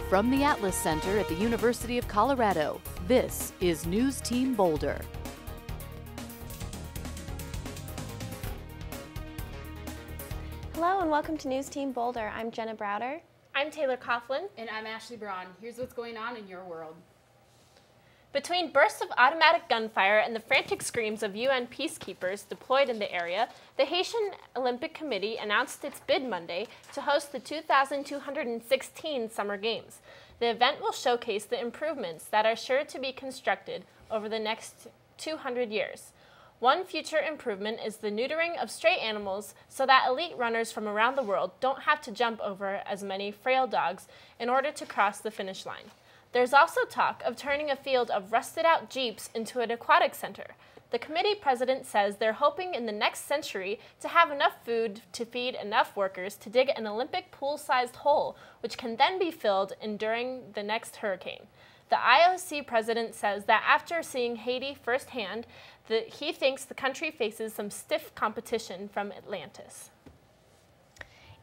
From the Atlas Center at the University of Colorado, this is News Team Boulder. Hello and welcome to News Team Boulder. I'm Jenna Browder. I'm Taylor Coughlin. And I'm Ashley Braun. Here's what's going on in your world. Between bursts of automatic gunfire and the frantic screams of UN peacekeepers deployed in the area, the Haitian Olympic Committee announced its bid Monday to host the 2216 Summer Games. The event will showcase the improvements that are sure to be constructed over the next 200 years. One future improvement is the neutering of stray animals so that elite runners from around the world don't have to jump over as many frail dogs in order to cross the finish line. There's also talk of turning a field of rusted-out Jeeps into an aquatic center. The committee president says they're hoping in the next century to have enough food to feed enough workers to dig an Olympic pool-sized hole, which can then be filled in during the next hurricane. The IOC president says that after seeing Haiti firsthand, he thinks the country faces some stiff competition from Atlantis.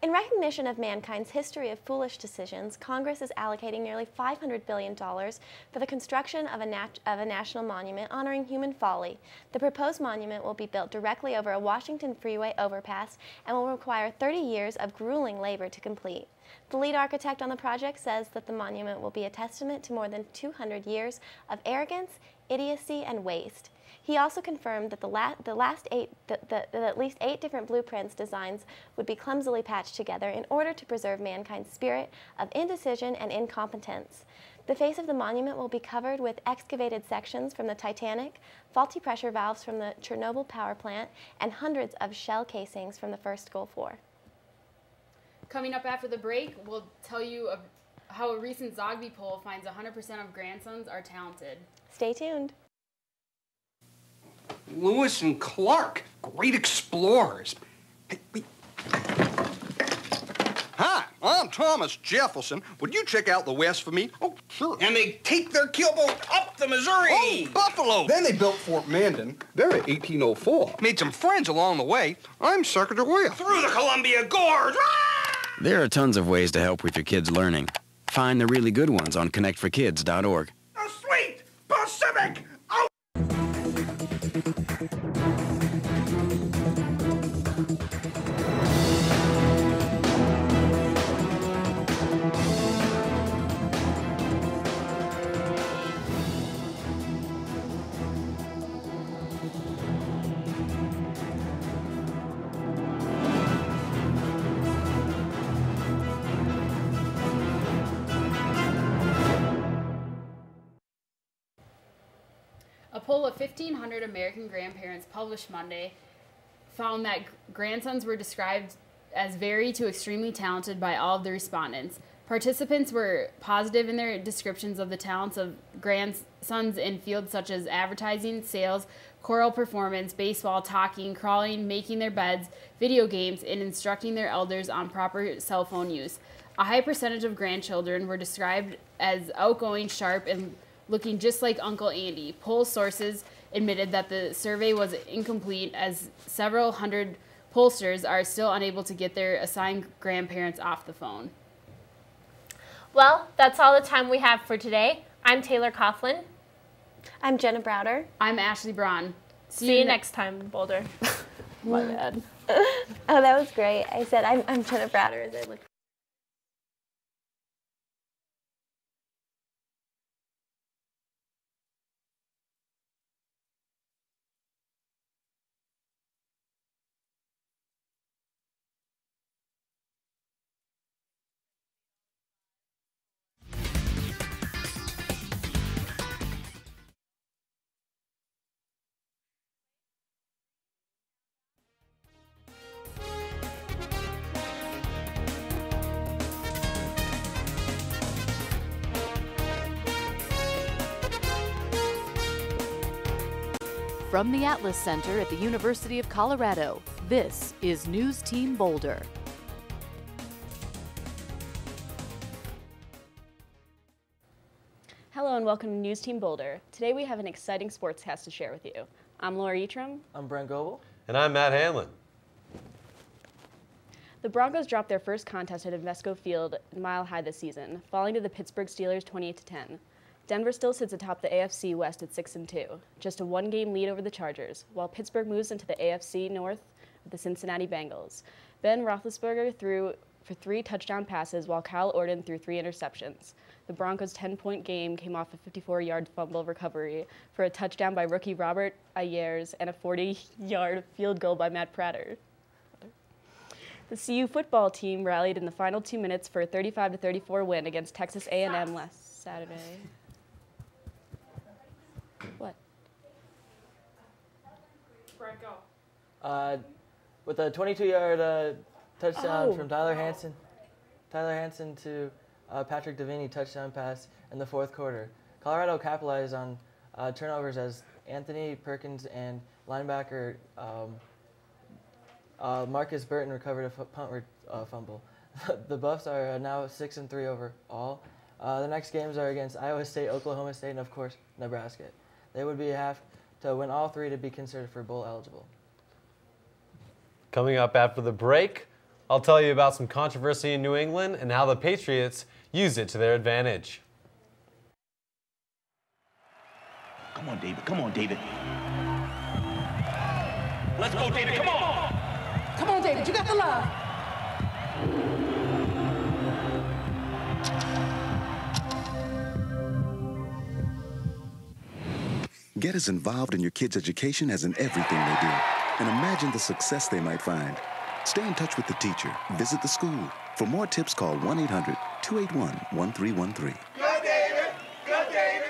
In recognition of mankind's history of foolish decisions, Congress is allocating nearly $500 billion for the construction of a national monument honoring human folly. The proposed monument will be built directly over a Washington freeway overpass and will require 30 years of grueling labor to complete. The lead architect on the project says that the monument will be a testament to more than 200 years of arrogance, idiocy, and waste. He also confirmed that that at least 8 different blueprints designs would be clumsily patched together in order to preserve mankind's spirit of indecision and incompetence. The face of the monument will be covered with excavated sections from the Titanic, faulty pressure valves from the Chernobyl power plant, and hundreds of shell casings from the first Gulf War. Coming up after the break, we'll tell you how a recent Zogby poll finds 100% of grandsons are talented. Stay tuned. Lewis and Clark, great explorers. Hey, wait. Hi, I'm Thomas Jefferson. Would you check out the West for me? Oh, sure. And they take their keelboat up the Missouri. Oh, Buffalo. Then they built Fort Mandan. They're at 1804. Made some friends along the way. I'm Secretary Will. Through the Columbia Gorge. There are tons of ways to help with your kids' learning. Find the really good ones on connectforkids.org. The sweet Pacific. Oh. A poll of 1,500 American grandparents published Monday found that grandsons were described as very to extremely talented by all of the respondents. Participants were positive in their descriptions of the talents of grandsons in fields such as advertising, sales, choral performance, baseball, talking, crawling, making their beds, video games, and instructing their elders on proper cell phone use. A high percentage of grandchildren were described as outgoing, sharp, and looking just like Uncle Andy. Poll sources admitted that the survey was incomplete as several hundred pollsters are still unable to get their assigned grandparents off the phone. Well, that's all the time we have for today. I'm Taylor Coughlin. I'm Jenna Browder. I'm Ashley Braun. See you next time, Boulder. My bad. Oh, that was great. I said I'm Jenna Browder as I looked. From the Atlas Center at the University of Colorado, this is News Team Boulder. Hello and welcome to News Team Boulder. Today we have an exciting sportscast to share with you. I'm Laura Etram. I'm Brent Goebel. And I'm Matt Hanlon. The Broncos dropped their first contest at Invesco Field Mile High this season, falling to the Pittsburgh Steelers 28-10. Denver still sits atop the AFC West at 6-2, just a one-game lead over the Chargers, while Pittsburgh moves into the AFC North with the Cincinnati Bengals. Ben Roethlisberger threw for 3 touchdown passes, while Kyle Orton threw 3 interceptions. The Broncos' 10-point game came off a 54-yard fumble recovery for a touchdown by rookie Robert Ayers and a 40-yard field goal by Matt Prater. The CU football team rallied in the final 2 minutes for a 35-34 win against Texas A&M last Saturday. What? Brett, go. With a 22-yard touchdown from Tyler Hansen to Patrick Davini touchdown pass in the fourth quarter. Colorado capitalized on turnovers as Anthony Perkins and linebacker Marcus Burton recovered a punt fumble. The Buffs are now 6-3 overall. The next games are against Iowa State, Oklahoma State, and of course Nebraska. They would have to win all 3 to be considered for bowl eligible. Coming up after the break, I'll tell you about some controversy in New England and how the Patriots use it to their advantage. Come on, David. Come on, David. Let's go, David. Come on. Come on, David. You got the love. Get as involved in your kids' education as in everything they do, and imagine the success they might find. Stay in touch with the teacher. Visit the school. For more tips, call 1-800-281-1313. Go, David! Go, David!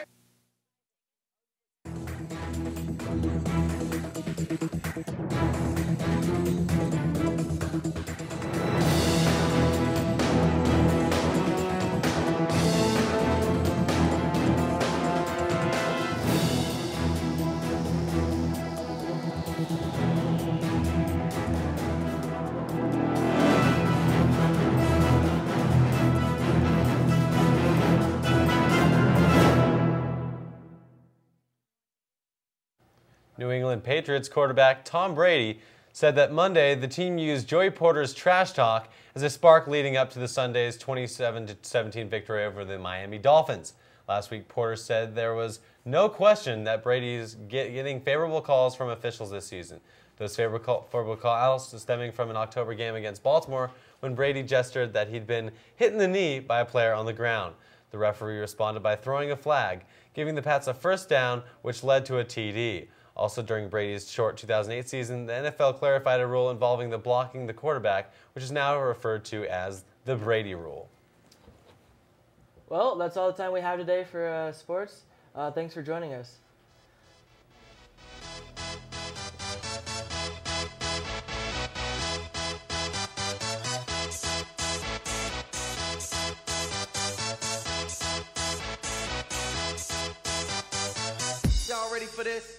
New England Patriots quarterback Tom Brady said that Monday the team used Joey Porter's trash talk as a spark leading up to the Sunday's 27-17 victory over the Miami Dolphins. Last week, Porter said there was no question that Brady is getting favorable calls from officials this season. Those favorable calls stemming from an October game against Baltimore when Brady gestured that he'd been hit in the knee by a player on the ground. The referee responded by throwing a flag, giving the Pats a first down, which led to a TD. Also during Brady's short 2008 season, the NFL clarified a rule involving the blocking the quarterback, which is now referred to as the Brady rule. Well, that's all the time we have today for sports. Thanks for joining us. Y'all ready for this?